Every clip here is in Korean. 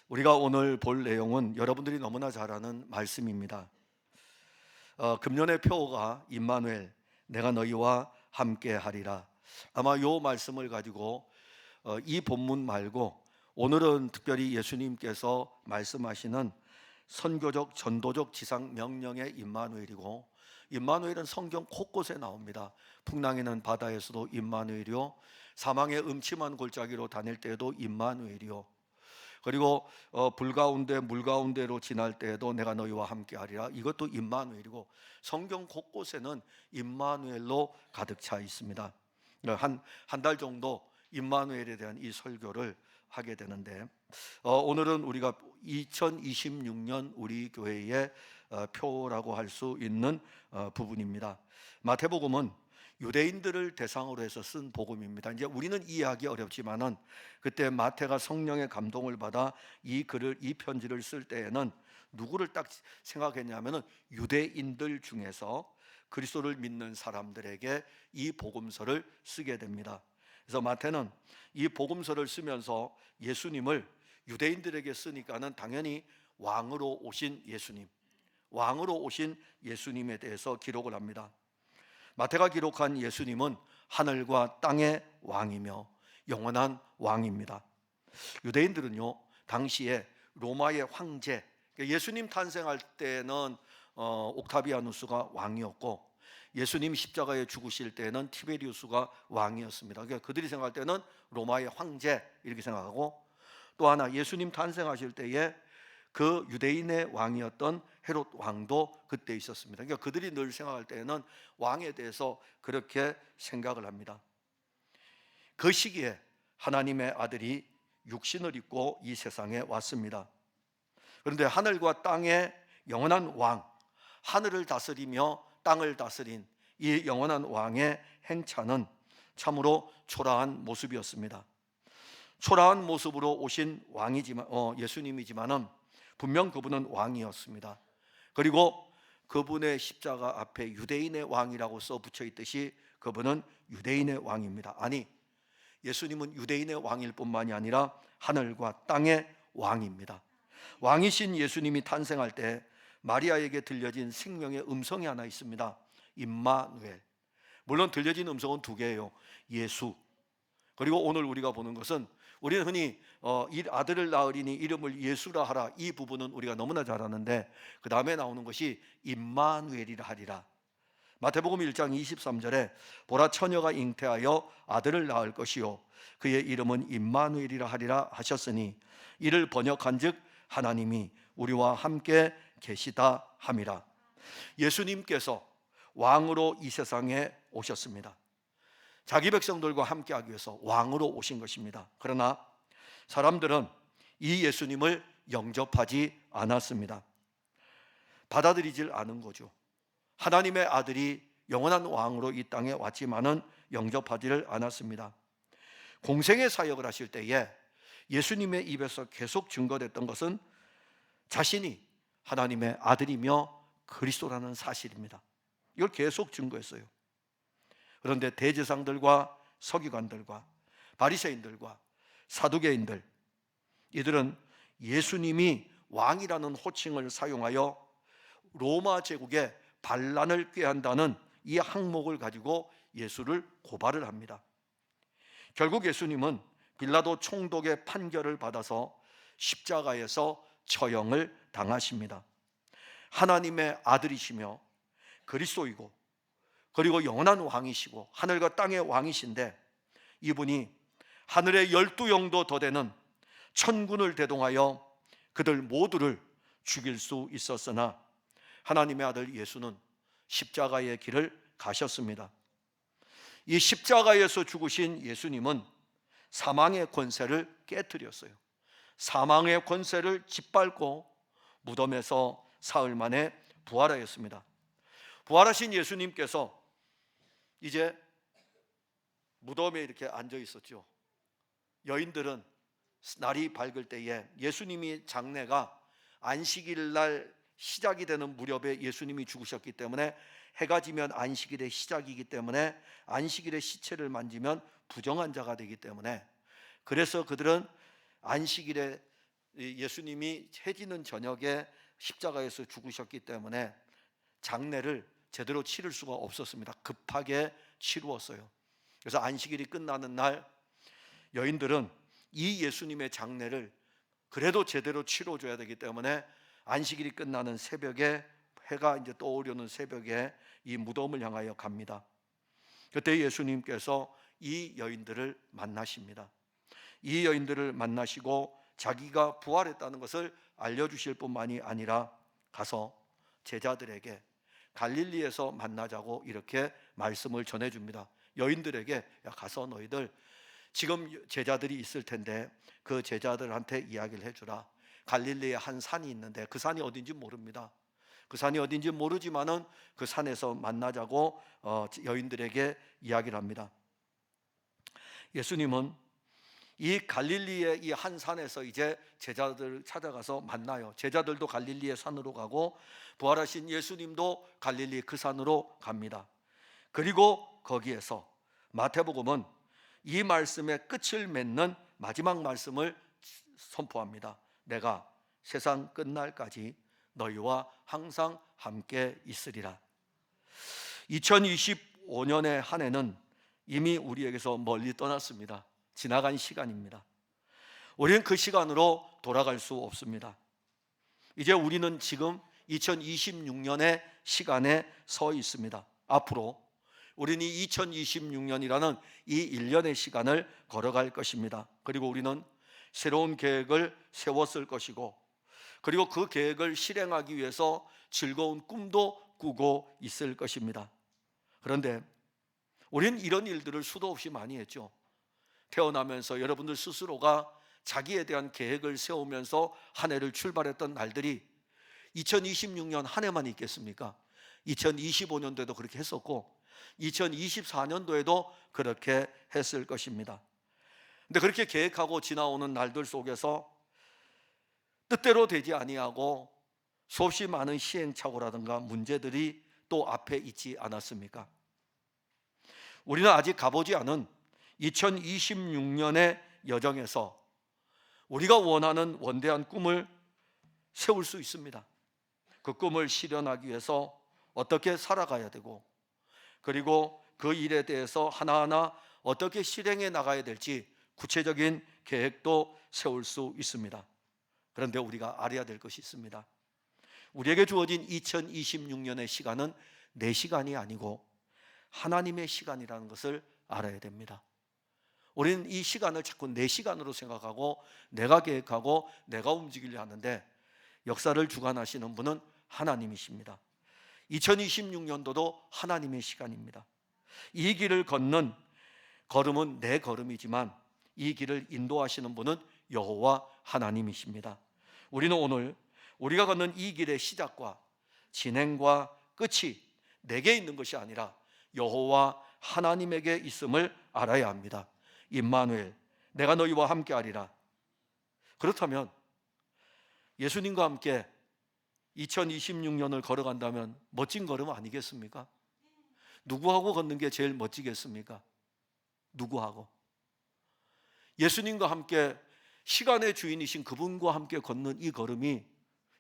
우리가 오늘 볼 내용은 여러분들이 너무나 잘 아는 말씀입니다. 금년의 표어가 임마누엘, 내가 너희와 함께 하리라. 아마 이 말씀을 가지고 이 본문 말고 오늘은 특별히 예수님께서 말씀하시는 선교적 전도적 지상 명령의 임마누엘이고, 임마누엘은 성경 곳곳에 나옵니다. 풍랑이는 바다에서도 임마누엘이요, 사망의 음침한 골짜기로 다닐 때에도 임마누엘이요, 그리고 불 가운데 물 가운데로 지날 때에도 내가 너희와 함께하리라, 이것도 임마누엘이고, 성경 곳곳에는 임마누엘로 가득 차 있습니다. 한 달 정도 임마누엘에 대한 이 설교를 하게 되는데, 오늘은 우리가 2026년 우리 교회의 표라고 할 수 있는 부분입니다. 마태복음은 유대인들을 대상으로 해서 쓴 복음입니다. 이제 우리는 이해하기 어렵지만은 그때 마태가 성령의 감동을 받아 이 편지를 쓸 때에는 누구를 딱 생각했냐면은 유대인들 중에서 그리스도를 믿는 사람들에게 이 복음서를 쓰게 됩니다. 그래서 마태는 이 복음서를 쓰면서 예수님을 유대인들에게 쓰니까는 당연히 왕으로 오신 예수님에 대해서 기록을 합니다. 마태가 기록한 예수님은 하늘과 땅의 왕이며 영원한 왕입니다. 유대인들은요, 당시에 로마의 황제, 예수님 탄생할 때는 옥타비아누스가 왕이었고, 예수님 십자가에 죽으실 때는 티베리우스가 왕이었습니다. 그러니까 그들이 생각할 때는 로마의 황제 이렇게 생각하고, 또 하나 예수님 탄생하실 때에 그 유대인의 왕이었던 헤롯 왕도 그때 있었습니다. 그러니까 그들이 늘 생각할 때는 왕에 대해서 그렇게 생각을 합니다. 그 시기에 하나님의 아들이 육신을 입고 이 세상에 왔습니다. 그런데 하늘과 땅의 영원한 왕, 하늘을 다스리며 땅을 다스린 이 영원한 왕의 행차는 참으로 초라한 모습이었습니다. 초라한 모습으로 오신 예수님이지만은 분명 그분은 왕이었습니다. 그리고 그분의 십자가 앞에 유대인의 왕이라고 써 붙여 있듯이 그분은 유대인의 왕입니다. 아니, 예수님은 유대인의 왕일 뿐만이 아니라 하늘과 땅의 왕입니다. 왕이신 예수님이 탄생할 때 마리아에게 들려진 생명의 음성이 하나 있습니다. 임마누엘. 물론 들려진 음성은 두 개예요. 예수, 그리고 오늘 우리가 보는 것은, 우리는 흔히 이 아들을 낳으리니 이름을 예수라 하라, 이 부분은 우리가 너무나 잘 아는데, 그 다음에 나오는 것이 임마누엘이라 하리라. 마태복음 1장 23절에 보라, 처녀가 잉태하여 아들을 낳을 것이요 그의 이름은 임마누엘이라 하리라 하셨으니, 이를 번역한 즉 하나님이 우리와 함께 계시다 함이라. 예수님께서 왕으로 이 세상에 오셨습니다. 자기 백성들과 함께하기 위해서 왕으로 오신 것입니다. 그러나 사람들은 이 예수님을 영접하지 않았습니다. 받아들이질 않은 거죠. 하나님의 아들이 영원한 왕으로 이 땅에 왔지만은 영접하지를 않았습니다. 공생의 사역을 하실 때에 예수님의 입에서 계속 증거됐던 것은 자신이 하나님의 아들이며 그리스도라는 사실입니다. 이걸 계속 증거했어요. 그런데 대제사장들과 서기관들과 바리새인들과 사두개인들, 이들은 예수님이 왕이라는 호칭을 사용하여 로마 제국의 반란을 꾀한다는 이 항목을 가지고 예수를 고발을 합니다. 결국 예수님은 빌라도 총독의 판결을 받아서 십자가에서 처형을 당하십니다. 하나님의 아들이시며 그리스도이고, 그리고 영원한 왕이시고 하늘과 땅의 왕이신데, 이분이 하늘의 12영도 더 되는 천군을 대동하여 그들 모두를 죽일 수 있었으나 하나님의 아들 예수는 십자가의 길을 가셨습니다. 이 십자가에서 죽으신 예수님은 사망의 권세를 깨뜨렸어요. 사망의 권세를 짓밟고 무덤에서 사흘 만에 부활하였습니다. 부활하신 예수님께서 이제 무덤에 이렇게 앉아 있었죠. 여인들은 날이 밝을 때에, 예수님이 장례가 안식일 날 시작이 되는 무렵에 예수님이 죽으셨기 때문에, 해가 지면 안식일의 시작이기 때문에 안식일의 시체를 만지면 부정한 자가 되기 때문에, 그래서 그들은 안식일에 예수님이 해지는 저녁에 십자가에서 죽으셨기 때문에 장례를 제대로 치를 수가 없었습니다. 급하게 치루었어요. 그래서 안식일이 끝나는 날 여인들은 이 예수님의 장례를 그래도 제대로 치러줘야 되기 때문에 안식일이 끝나는 새벽에, 해가 이제 떠오르는 새벽에 이 무덤을 향하여 갑니다. 그때 예수님께서 이 여인들을 만나십니다. 이 여인들을 만나시고 자기가 부활했다는 것을 알려주실 뿐만이 아니라 가서 제자들에게 갈릴리에서 만나자고 이렇게 말씀을 전해줍니다. 여인들에게, 야, 가서 너희들 지금 제자들이 있을 텐데 그 제자들한테 이야기를 해주라. 갈릴리에 한 산이 있는데 그 산이 어딘지 모릅니다. 그 산이 어딘지 모르지만은 그 산에서 만나자고 여인들에게 이야기를 합니다. 예수님은 이 갈릴리의 이 한 산에서 이제 제자들을 찾아가서 만나요. 제자들도 갈릴리의 산으로 가고 부활하신 예수님도 갈릴리 그 산으로 갑니다. 그리고 거기에서 마태복음은 이 말씀의 끝을 맺는 마지막 말씀을 선포합니다. 내가 세상 끝날까지 너희와 항상 함께 있으리라. 2025년의 한 해는 이미 우리에게서 멀리 떠났습니다. 지나간 시간입니다. 우리는 그 시간으로 돌아갈 수 없습니다. 이제 우리는 지금 2026년의 시간에 서 있습니다. 앞으로 우리는 2026년이라는 이 1년의 시간을 걸어갈 것입니다. 그리고 우리는 새로운 계획을 세웠을 것이고, 그리고 그 계획을 실행하기 위해서 즐거운 꿈도 꾸고 있을 것입니다. 그런데 우리는 이런 일들을 수도 없이 많이 했죠. 태어나면서 여러분들 스스로가 자기에 대한 계획을 세우면서 한 해를 출발했던 날들이 2026년 한 해만 있겠습니까? 2025년도에도 그렇게 했었고 2024년도에도 그렇게 했을 것입니다. 근데 그렇게 계획하고 지나오는 날들 속에서 뜻대로 되지 아니하고 수없이 많은 시행착오라든가 문제들이 또 앞에 있지 않았습니까? 우리는 아직 가보지 않은 2026년의 여정에서 우리가 원하는 원대한 꿈을 세울 수 있습니다. 그 꿈을 실현하기 위해서 어떻게 살아가야 되고, 그리고 그 일에 대해서 하나하나 어떻게 실행해 나가야 될지 구체적인 계획도 세울 수 있습니다. 그런데 우리가 알아야 될 것이 있습니다. 우리에게 주어진 2026년의 시간은 내 시간이 아니고 하나님의 시간이라는 것을 알아야 됩니다. 우리는 이 시간을 자꾸 내 시간으로 생각하고 내가 계획하고 내가 움직이려 하는데 역사를 주관하시는 분은 하나님이십니다. 2026년도도 하나님의 시간입니다. 이 길을 걷는 걸음은 내 걸음이지만 이 길을 인도하시는 분은 여호와 하나님이십니다. 우리는 오늘 우리가 걷는 이 길의 시작과 진행과 끝이 내게 있는 것이 아니라 여호와 하나님에게 있음을 알아야 합니다. 임마누엘, 내가 너희와 함께 하리라. 그렇다면 예수님과 함께 2026년을 걸어간다면 멋진 걸음 아니겠습니까? 누구하고 걷는 게 제일 멋지겠습니까? 누구하고? 예수님과 함께 시간의 주인이신 그분과 함께 걷는 이 걸음이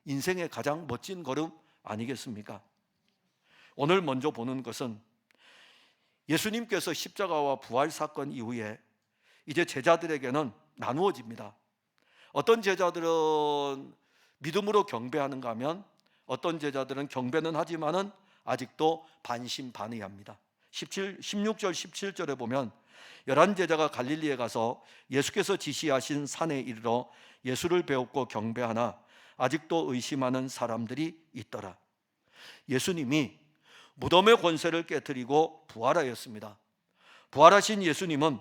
인생의 가장 멋진 걸음 아니겠습니까? 오늘 먼저 보는 것은 예수님께서 십자가와 부활 사건 이후에 이제 제자들에게는 나누어집니다. 어떤 제자들은 믿음으로 경배하는가 하면 어떤 제자들은 경배는 하지만은 아직도 반신반의합니다. 16절 17절에 보면 11제자가 갈릴리에 가서 예수께서 지시하신 산에 이르러 예수를 배웠고 경배하나 아직도 의심하는 사람들이 있더라. 예수님이 무덤의 권세를 깨뜨리고 부활하였습니다. 부활하신 예수님은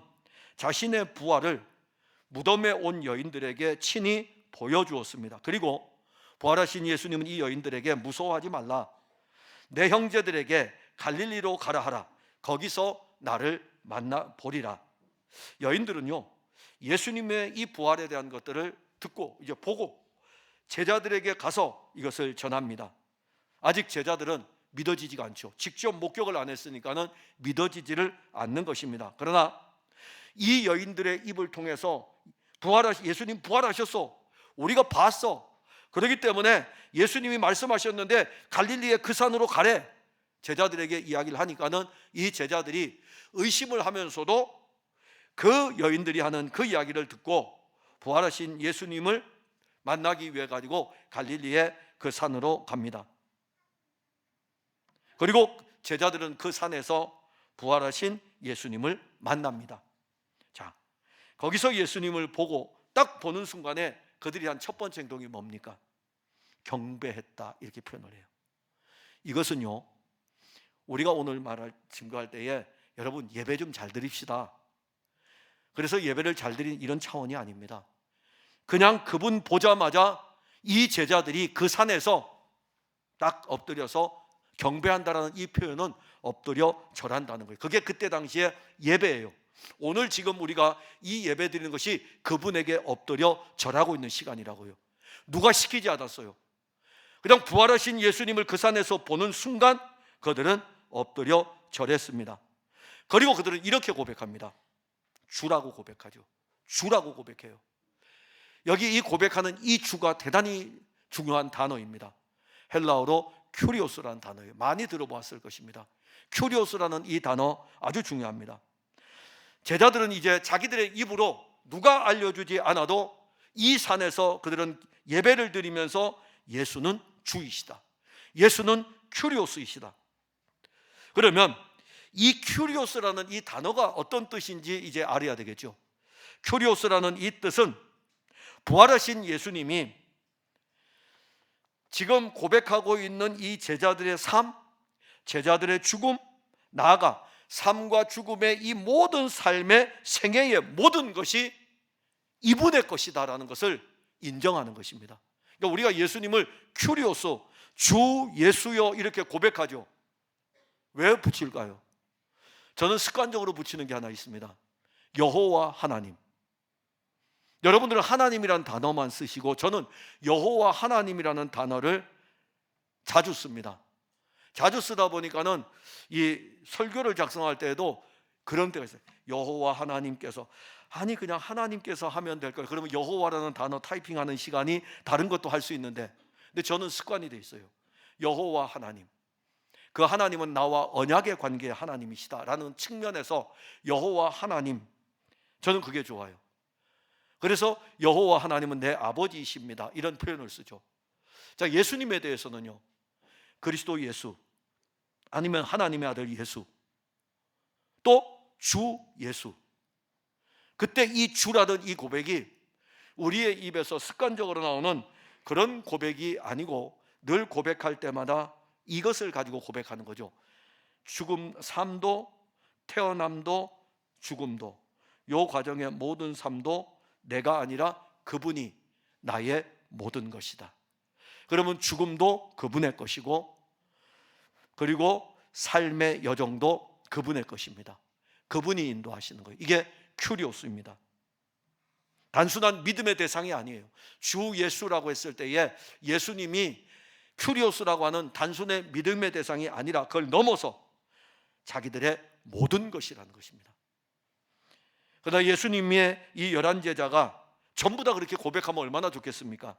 자신의 부활을 무덤에 온 여인들에게 친히 보여주었습니다. 그리고 부활하신 예수님은 이 여인들에게 무서워하지 말라, 내 형제들에게 갈릴리로 가라 하라, 거기서 나를 만나 보리라. 여인들은요, 예수님의 이 부활에 대한 것들을 듣고 이제 보고 제자들에게 가서 이것을 전합니다. 아직 제자들은 믿어지지가 않죠. 직접 목격을 안 했으니까는 믿어지지를 않는 것입니다. 그러나 이 여인들의 입을 통해서 예수님 부활하셨어, 우리가 봤어. 그렇기 때문에 예수님이 말씀하셨는데 갈릴리의 그 산으로 가래, 제자들에게 이야기를 하니까는 이 제자들이 의심을 하면서도 그 여인들이 하는 그 이야기를 듣고 부활하신 예수님을 만나기 위해 가지고 갈릴리의 그 산으로 갑니다. 그리고 제자들은 그 산에서 부활하신 예수님을 만납니다. 자, 거기서 예수님을 보고 딱 보는 순간에 그들이 한 첫 번째 행동이 뭡니까? 경배했다, 이렇게 표현을 해요. 이것은요, 우리가 오늘 증거할 때에 여러분 예배 좀 잘 드립시다, 그래서 예배를 잘 드리는 이런 차원이 아닙니다. 그냥 그분 보자마자 이 제자들이 그 산에서 딱 엎드려서 경배한다라는 이 표현은 엎드려 절한다는 거예요. 그게 그때 당시에 예배예요. 오늘 지금 우리가 이 예배 드리는 것이 그분에게 엎드려 절하고 있는 시간이라고요. 누가 시키지 않았어요. 그냥 부활하신 예수님을 그 산에서 보는 순간 그들은 엎드려 절했습니다. 그리고 그들은 이렇게 고백합니다. 주라고 고백하죠. 주라고 고백해요. 여기 이 고백하는 이 주가 대단히 중요한 단어입니다. 헬라어로 큐리오스라는 단어예요. 많이 들어보았을 것입니다. 큐리오스라는 이 단어 아주 중요합니다. 제자들은 이제 자기들의 입으로 누가 알려주지 않아도 이 산에서 그들은 예배를 드리면서 예수는 주이시다, 예수는 큐리오스이시다. 그러면 이 큐리오스라는 이 단어가 어떤 뜻인지 이제 알아야 되겠죠. 큐리오스라는 이 뜻은 부활하신 예수님이 지금 고백하고 있는 이 제자들의 삶, 제자들의 죽음, 나아가 삶과 죽음의 이 모든 삶의 생애의 모든 것이 이분의 것이다라는 것을 인정하는 것입니다. 그러니까 우리가 예수님을 큐리오스, 주 예수여 이렇게 고백하죠. 왜 붙일까요? 저는 습관적으로 붙이는 게 하나 있습니다. 여호와 하나님. 여러분들은 하나님이라는 단어만 쓰시고 저는 여호와 하나님이라는 단어를 자주 씁니다. 자주 쓰다 보니까는 이 설교를 작성할 때에도 그런 때가 있어요. 여호와 하나님께서, 아니 그냥 하나님께서 하면 될 거예요. 그러면 여호와라는 단어 타이핑하는 시간이 다른 것도 할 수 있는데, 근데 저는 습관이 돼 있어요. 여호와 하나님, 그 하나님은 나와 언약의 관계의 하나님이시다라는 측면에서 여호와 하나님, 저는 그게 좋아요. 그래서 여호와 하나님은 내 아버지이십니다, 이런 표현을 쓰죠. 자, 예수님에 대해서는요, 그리스도 예수, 아니면 하나님의 아들 예수, 또 주 예수. 그때 이 주라던 이 고백이 우리의 입에서 습관적으로 나오는 그런 고백이 아니고 늘 고백할 때마다 이것을 가지고 고백하는 거죠. 죽음, 삶도, 태어남도, 죽음도, 이 과정의 모든 삶도 내가 아니라 그분이 나의 모든 것이다. 그러면 죽음도 그분의 것이고, 그리고 삶의 여정도 그분의 것입니다. 그분이 인도하시는 거예요. 이게 큐리오스입니다. 단순한 믿음의 대상이 아니에요. 주 예수라고 했을 때에 예수님이 큐리오스라고 하는 단순의 믿음의 대상이 아니라 그걸 넘어서 자기들의 모든 것이라는 것입니다. 그러나 예수님의 이 11제자가 전부 다 그렇게 고백하면 얼마나 좋겠습니까?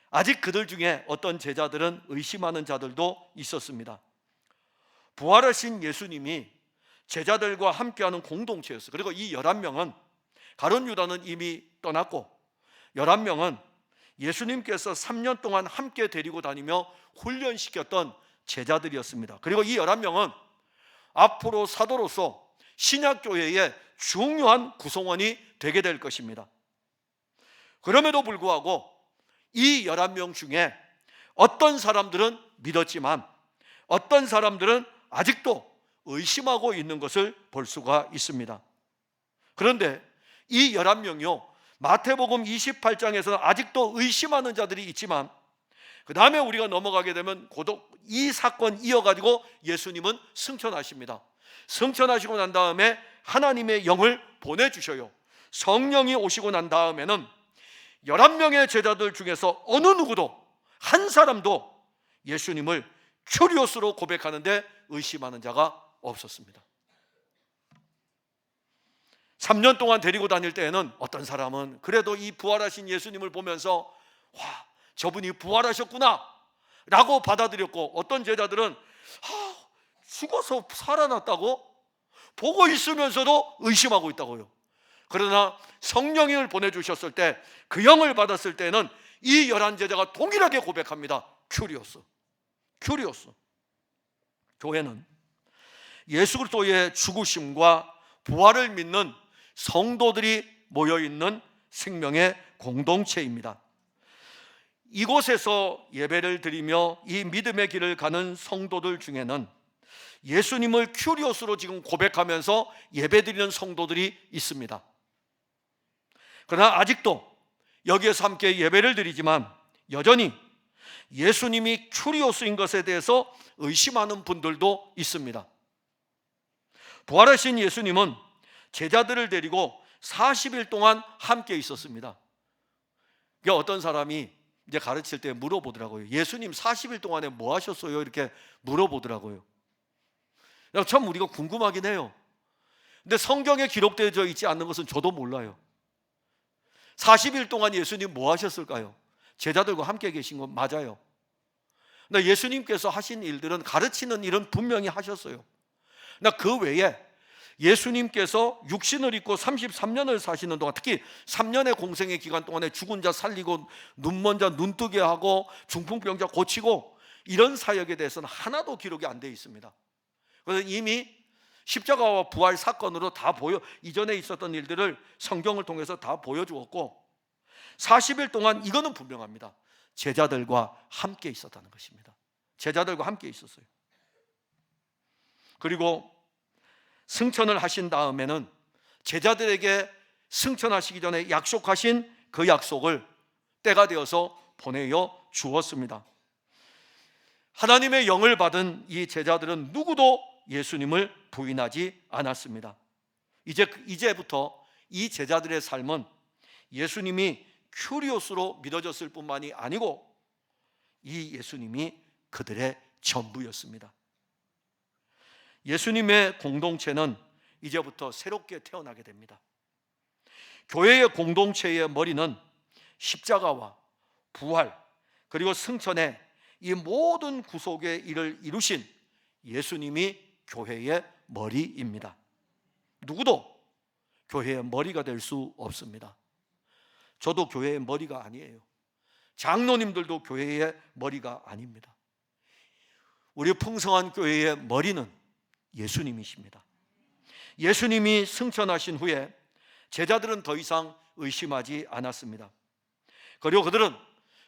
아직 그들 중에 어떤 제자들은 의심하는 자들도 있었습니다. 부활하신 예수님이 제자들과 함께하는 공동체였어요. 그리고 이 11명은, 가룟 유다는 이미 떠났고 11명은 예수님께서 3년 동안 함께 데리고 다니며 훈련시켰던 제자들이었습니다. 그리고 이 11명은 앞으로 사도로서 신약교회의 중요한 구성원이 되게 될 것입니다. 그럼에도 불구하고 이 11명 중에 어떤 사람들은 믿었지만 어떤 사람들은 아직도 의심하고 있는 것을 볼 수가 있습니다. 그런데 이 11명이요, 마태복음 28장에서는 아직도 의심하는 자들이 있지만 그 다음에 우리가 넘어가게 되면 이 사건 이어가지고 예수님은 승천하십니다. 승천하시고 난 다음에 하나님의 영을 보내주셔요. 성령이 오시고 난 다음에는 11명의 제자들 중에서 어느 누구도, 한 사람도 예수님을 큐리오스로 고백하는데 의심하는 자가 없었습니다. 3년 동안 데리고 다닐 때에는 어떤 사람은 그래도 이 부활하신 예수님을 보면서 와, 저분이 부활하셨구나 라고 받아들였고, 어떤 제자들은 죽어서 살아났다고? 보고 있으면서도 의심하고 있다고요. 그러나 성령을 보내주셨을 때, 그 영을 받았을 때는 이 11제자가 동일하게 고백합니다. 큐리오스. 교회는 예수 그리스도의 죽으심과 부활을 믿는 성도들이 모여있는 생명의 공동체입니다. 이곳에서 예배를 드리며 이 믿음의 길을 가는 성도들 중에는 예수님을 큐리오스로 지금 고백하면서 예배드리는 성도들이 있습니다. 그러나 아직도 여기에서 함께 예배를 드리지만 여전히 예수님이 큐리오스인 것에 대해서 의심하는 분들도 있습니다. 부활하신 예수님은 제자들을 데리고 40일 동안 함께 있었습니다. 어떤 사람이 이제 가르칠 때 물어보더라고요. 예수님 40일 동안에 뭐 하셨어요? 이렇게 물어보더라고요. 참 우리가 궁금하긴 해요. 근데 성경에 기록되어 있지 않는 것은 저도 몰라요. 40일 동안 예수님 뭐 하셨을까요? 제자들과 함께 계신 건 맞아요. 근데 예수님께서 하신 일들은, 가르치는 일은 분명히 하셨어요. 그러나 그 외에 예수님께서 육신을 입고 33년을 사시는 동안, 특히 3년의 공생의 기간 동안에 죽은 자 살리고 눈먼 자 눈뜨게 하고 중풍병자 고치고, 이런 사역에 대해서는 하나도 기록이 안 되어 있습니다. 그래서 이미 십자가와 부활 사건으로 다 이전에 있었던 일들을 성경을 통해서 다 보여주었고, 40일 동안 이거는 분명합니다. 제자들과 함께 있었다는 것입니다. 제자들과 함께 있었어요. 그리고 승천을 하신 다음에는 제자들에게 승천하시기 전에 약속하신 그 약속을 때가 되어서 보내어 주었습니다. 하나님의 영을 받은 이 제자들은 누구도 예수님을 부인하지 않았습니다. 이제부터 이 제자들의 삶은 예수님이 큐리오스로 믿어졌을 뿐만이 아니고 이 예수님이 그들의 전부였습니다. 예수님의 공동체는 이제부터 새롭게 태어나게 됩니다. 교회의 공동체의 머리는 십자가와 부활 그리고 승천의 이 모든 구속의 일을 이루신 예수님이 교회의 머리입니다. 누구도 교회의 머리가 될 수 없습니다. 저도 교회의 머리가 아니에요. 장로님들도 교회의 머리가 아닙니다. 우리 풍성한 교회의 머리는 예수님이십니다. 예수님이 승천하신 후에 제자들은 더 이상 의심하지 않았습니다. 그리고 그들은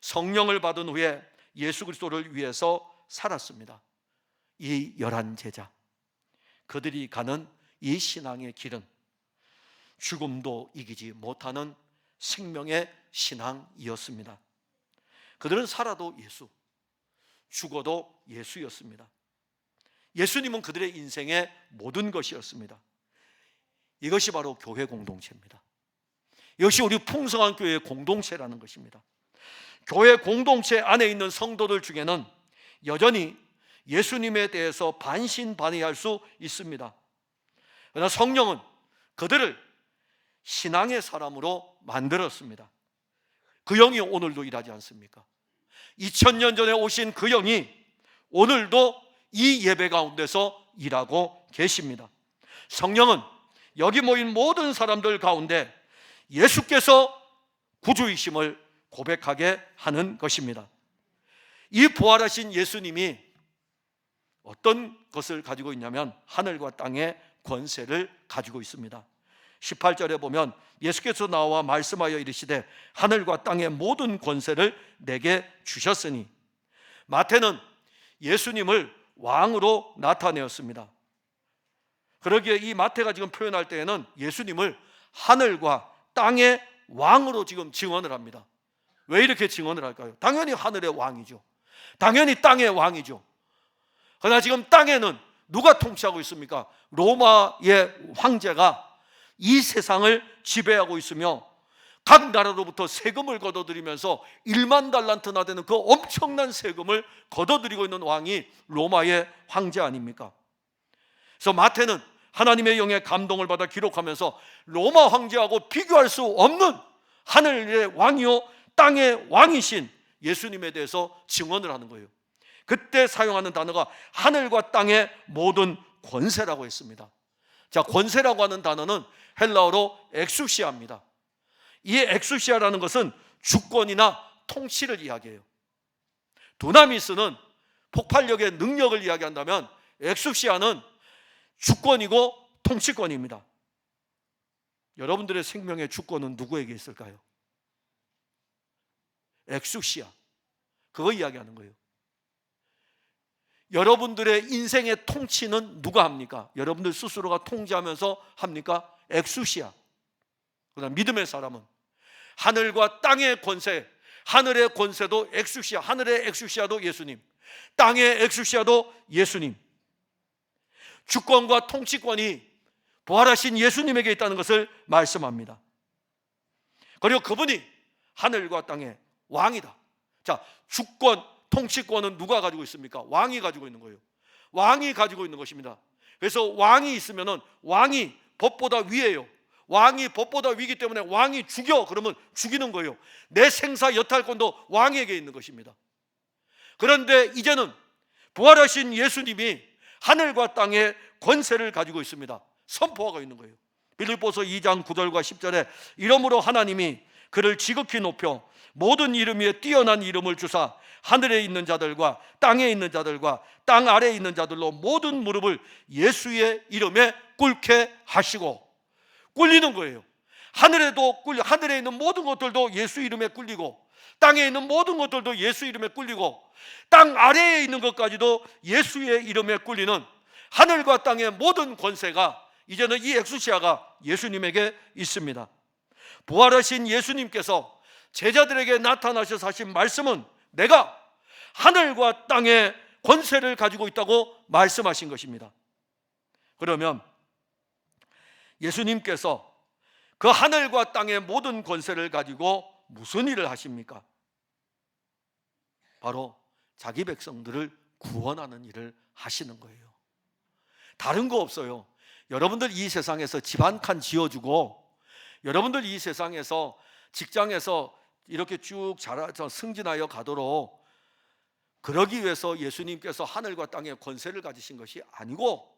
성령을 받은 후에 예수 그리스도를 위해서 살았습니다. 이 11제자, 그들이 가는 이 신앙의 길은 죽음도 이기지 못하는 생명의 신앙이었습니다. 그들은 살아도 예수, 죽어도 예수였습니다. 예수님은 그들의 인생의 모든 것이었습니다. 이것이 바로 교회 공동체입니다. 이것이 우리 풍성한 교회의 공동체라는 것입니다. 교회 공동체 안에 있는 성도들 중에는 여전히 예수님에 대해서 반신반의할 수 있습니다. 그러나 성령은 그들을 신앙의 사람으로 만들었습니다. 그 영이 오늘도 일하지 않습니까? 2000년 전에 오신 그 영이 오늘도 이 예배 가운데서 일하고 계십니다. 성령은 여기 모인 모든 사람들 가운데 예수께서 구주이심을 고백하게 하는 것입니다. 이 부활하신 예수님이 어떤 것을 가지고 있냐면 하늘과 땅의 권세를 가지고 있습니다. 18절에 보면 예수께서 나와 말씀하여 이르시되 하늘과 땅의 모든 권세를 내게 주셨으니, 마태는 예수님을 왕으로 나타내었습니다. 그러기에 이 마태가 지금 표현할 때에는 예수님을 하늘과 땅의 왕으로 지금 증언을 합니다. 왜 이렇게 증언을 할까요? 당연히 하늘의 왕이죠. 당연히 땅의 왕이죠. 그러나 지금 땅에는 누가 통치하고 있습니까? 로마의 황제가 이 세상을 지배하고 있으며 각 나라로부터 세금을 걷어들이면서 1만 달란트나 되는 그 엄청난 세금을 걷어들이고 있는 왕이 로마의 황제 아닙니까? 그래서 마태는 하나님의 영의 감동을 받아 기록하면서 로마 황제하고 비교할 수 없는 하늘의 왕이요 땅의 왕이신 예수님에 대해서 증언을 하는 거예요. 그때 사용하는 단어가 하늘과 땅의 모든 권세라고 했습니다. 자, 권세라고 하는 단어는 헬라어로 엑수시아입니다. 이 엑수시아라는 것은 주권이나 통치를 이야기해요. 두나미스는 폭발력의 능력을 이야기한다면 엑수시아는 주권이고 통치권입니다. 여러분들의 생명의 주권은 누구에게 있을까요? 엑수시아, 그거 이야기하는 거예요. 여러분들의 인생의 통치는 누가 합니까? 여러분들 스스로가 통제하면서 합니까? 엑수시아. 그다음 믿음의 사람은 하늘과 땅의 권세, 하늘의 권세도 엑수시아, 하늘의 엑수시아도 예수님, 땅의 엑수시아도 예수님. 주권과 통치권이 부활하신 예수님에게 있다는 것을 말씀합니다. 그리고 그분이 하늘과 땅의 왕이다. 자, 주권, 통치권은 누가 가지고 있습니까? 왕이 가지고 있는 거예요. 왕이 가지고 있는 것입니다. 그래서 왕이 있으면은 왕이 법보다 위에요. 왕이 법보다 위기 때문에 왕이 죽여 그러면 죽이는 거예요. 내 생사 여탈권도 왕에게 있는 것입니다. 그런데 이제는 부활하신 예수님이 하늘과 땅의 권세를 가지고 있습니다. 선포하고 있는 거예요. 빌립보서 2장 9절과 10절에 이러므로 하나님이 그를 지극히 높여 모든 이름 위에 뛰어난 이름을 주사 하늘에 있는 자들과 땅에 있는 자들과 땅 아래에 있는 자들로 모든 무릎을 예수의 이름에 꿇게 하시고, 꿇리는 거예요. 하늘에 있는 모든 것들도 예수 이름에 꿇리고, 땅에 있는 모든 것들도 예수 이름에 꿇리고, 땅 아래에 있는 것까지도 예수의 이름에 꿇리는 하늘과 땅의 모든 권세가 이제는 이 엑수시아가 예수님에게 있습니다. 부활하신 예수님께서 제자들에게 나타나셔서 하신 말씀은 내가 하늘과 땅의 권세를 가지고 있다고 말씀하신 것입니다. 그러면 예수님께서 그 하늘과 땅의 모든 권세를 가지고 무슨 일을 하십니까? 바로 자기 백성들을 구원하는 일을 하시는 거예요. 다른 거 없어요. 여러분들 이 세상에서 집 한 칸 지어주고, 여러분들 이 세상에서 직장에서 이렇게 쭉 자라서 승진하여 가도록 그러기 위해서 예수님께서 하늘과 땅의 권세를 가지신 것이 아니고,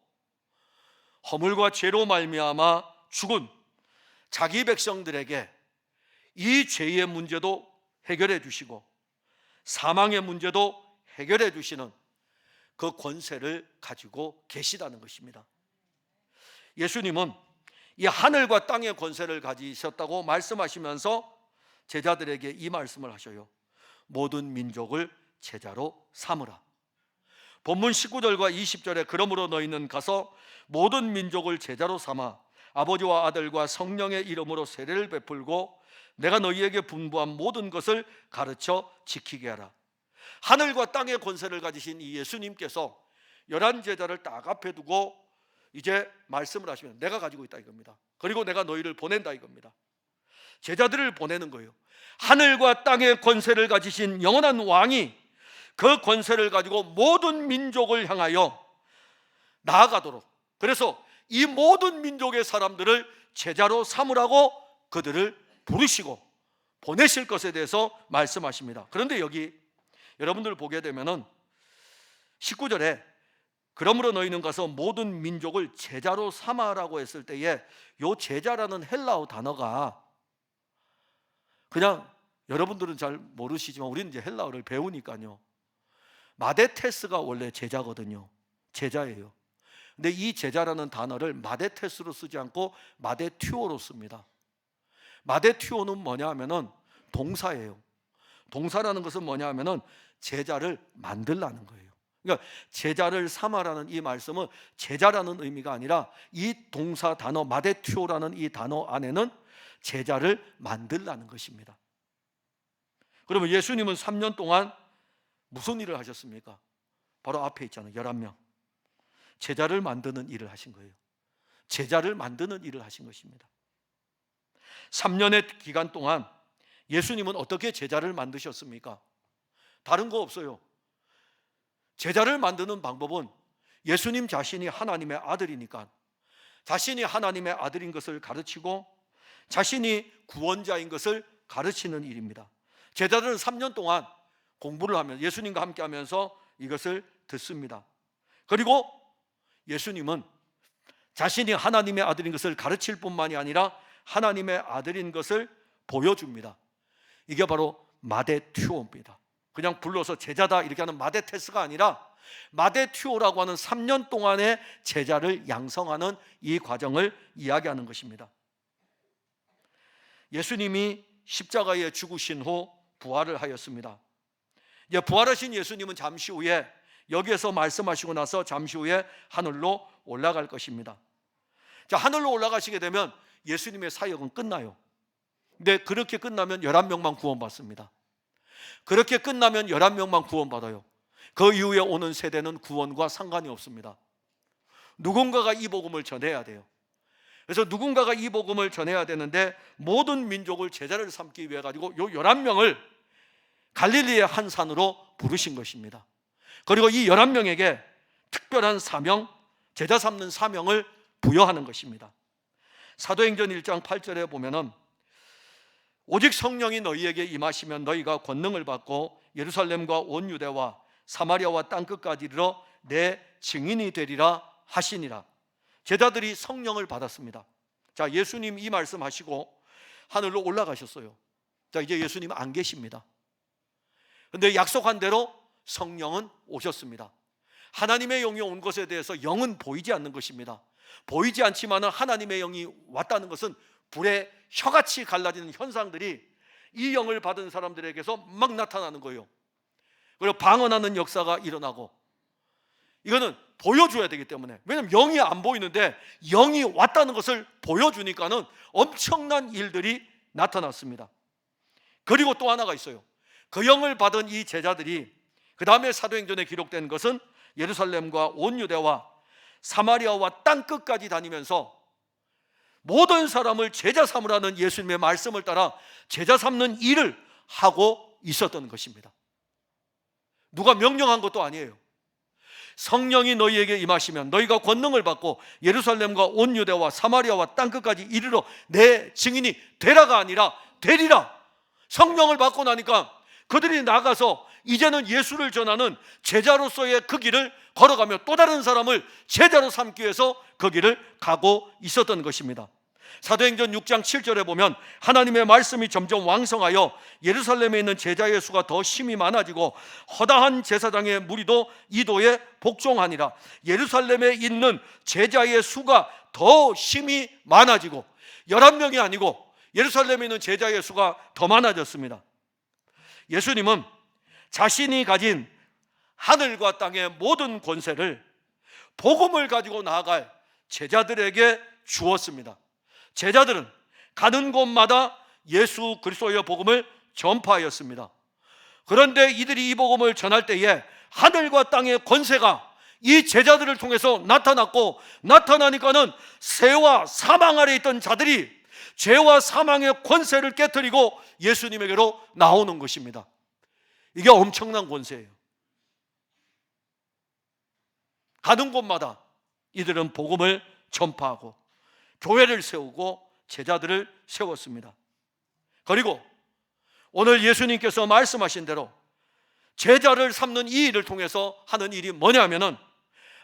허물과 죄로 말미암아 죽은 자기 백성들에게 이 죄의 문제도 해결해 주시고 사망의 문제도 해결해 주시는 그 권세를 가지고 계시다는 것입니다. 예수님은 이 하늘과 땅의 권세를 가지셨다고 말씀하시면서 제자들에게 이 말씀을 하셔요. 모든 민족을 제자로 삼으라. 본문 19절과 20절에 그러므로 너희는 가서 모든 민족을 제자로 삼아 아버지와 아들과 성령의 이름으로 세례를 베풀고 내가 너희에게 분부한 모든 것을 가르쳐 지키게 하라. 하늘과 땅의 권세를 가지신 이 예수님께서 11 제자를 딱 앞에 두고 이제 말씀을 하시면 내가 가지고 있다 이겁니다. 그리고 내가 너희를 보낸다 이겁니다. 제자들을 보내는 거예요. 하늘과 땅의 권세를 가지신 영원한 왕이 그 권세를 가지고 모든 민족을 향하여 나아가도록, 그래서 이 모든 민족의 사람들을 제자로 삼으라고 그들을 부르시고 보내실 것에 대해서 말씀하십니다. 그런데 여기 여러분들 보게 되면은 19절에 그러므로 너희는 가서 모든 민족을 제자로 삼아라고 했을 때에 이 제자라는 헬라어 단어가 그냥 여러분들은 잘 모르시지만 우리는 이제 헬라어를 배우니까요. 마데테스가 원래 제자거든요. 제자예요. 근데 이 제자라는 단어를 마데테스로 쓰지 않고 마데튜오로 씁니다. 마데튜오는 뭐냐 하면은 동사예요. 동사라는 것은 뭐냐 하면은 제자를 만들라는 거예요. 그러니까 제자를 삼아라는 이 말씀은 제자라는 의미가 아니라 이 동사 단어 마데튜오라는 이 단어 안에는 제자를 만들라는 것입니다. 그러면 예수님은 3년 동안 무슨 일을 하셨습니까? 바로 앞에 있잖아요. 11명. 제자를 만드는 일을 하신 거예요. 제자를 만드는 일을 하신 것입니다. 3년의 기간 동안 예수님은 어떻게 제자를 만드셨습니까? 다른 거 없어요. 제자를 만드는 방법은 예수님 자신이 하나님의 아들이니까 자신이 하나님의 아들인 것을 가르치고 자신이 구원자인 것을 가르치는 일입니다. 제자들은 3년 동안 공부를 하면서 예수님과 함께 하면서 이것을 듣습니다. 그리고 예수님은 자신이 하나님의 아들인 것을 가르칠 뿐만이 아니라 하나님의 아들인 것을 보여줍니다. 이게 바로 마데튜오입니다. 그냥 불러서 제자다 이렇게 하는 마데테스가 아니라 마데튜오라고 하는 3년 동안의 제자를 양성하는 이 과정을 이야기하는 것입니다. 예수님이 십자가에 죽으신 후 부활을 하였습니다. 이제 부활하신 예수님은 잠시 후에 여기에서 말씀하시고 나서 잠시 후에 하늘로 올라갈 것입니다. 자, 하늘로 올라가시게 되면 예수님의 사역은 끝나요. 근데 그렇게 끝나면 11명만 구원받습니다. 그렇게 끝나면 11명만 구원받아요. 그 이후에 오는 세대는 구원과 상관이 없습니다. 누군가가 이 복음을 전해야 돼요. 그래서 누군가가 이 복음을 전해야 되는데 모든 민족을 제자를 삼기 위해 가지고 요 11명을 갈릴리의 한 산으로 부르신 것입니다. 그리고 이 11명에게 특별한 사명, 제자 삼는 사명을 부여하는 것입니다. 사도행전 1장 8절에 보면은 오직 성령이 너희에게 임하시면 너희가 권능을 받고 예루살렘과 온 유대와 사마리아와 땅끝까지 이르러 내 증인이 되리라 하시니라. 제자들이 성령을 받았습니다. 자, 예수님 이 말씀하시고 하늘로 올라가셨어요. 자, 이제 예수님 안 계십니다. 그런데 약속한 대로 성령은 오셨습니다. 하나님의 영이 온 것에 대해서 영은 보이지 않는 것입니다. 보이지 않지만 하나님의 영이 왔다는 것은 불에 혀같이 갈라지는 현상들이 이 영을 받은 사람들에게서 막 나타나는 거예요. 그리고 방언하는 역사가 일어나고, 이거는 보여줘야 되기 때문에, 왜냐하면 영이 안 보이는데 영이 왔다는 것을 보여주니까는 엄청난 일들이 나타났습니다. 그리고 또 하나가 있어요. 그 영을 받은 이 제자들이 그 다음에 사도행전에 기록된 것은 예루살렘과 온 유대와 사마리아와 땅끝까지 다니면서 모든 사람을 제자 삼으라는 예수님의 말씀을 따라 제자 삼는 일을 하고 있었던 것입니다. 누가 명령한 것도 아니에요. 성령이 너희에게 임하시면 너희가 권능을 받고 예루살렘과 온 유대와 사마리아와 땅끝까지 이르러 내 증인이 되라가 아니라 되리라. 성령을 받고 나니까 그들이 나가서 이제는 예수를 전하는 제자로서의 그 길을 걸어가며 또 다른 사람을 제자로 삼기 위해서 그 길을 가고 있었던 것입니다. 사도행전 6장 7절에 보면 하나님의 말씀이 점점 왕성하여 예루살렘에 있는 제자의 수가 더 심히 많아지고 허다한 제사장의 무리도 이도에 복종하니라. 예루살렘에 있는 제자의 수가 더 심히 많아지고 11명이 아니고 예루살렘에 있는 제자의 수가 더 많아졌습니다. 예수님은 자신이 가진 하늘과 땅의 모든 권세를 복음을 가지고 나아갈 제자들에게 주었습니다. 제자들은 가는 곳마다 예수 그리스도의 복음을 전파하였습니다. 그런데 이들이 이 복음을 전할 때에 하늘과 땅의 권세가 이 제자들을 통해서 나타났고, 나타나니까는 죄와 사망 아래 있던 자들이 죄와 사망의 권세를 깨뜨리고 예수님에게로 나오는 것입니다. 이게 엄청난 권세예요. 가는 곳마다 이들은 복음을 전파하고 교회를 세우고 제자들을 세웠습니다. 그리고 오늘 예수님께서 말씀하신 대로 제자를 삼는 이 일을 통해서 하는 일이 뭐냐면은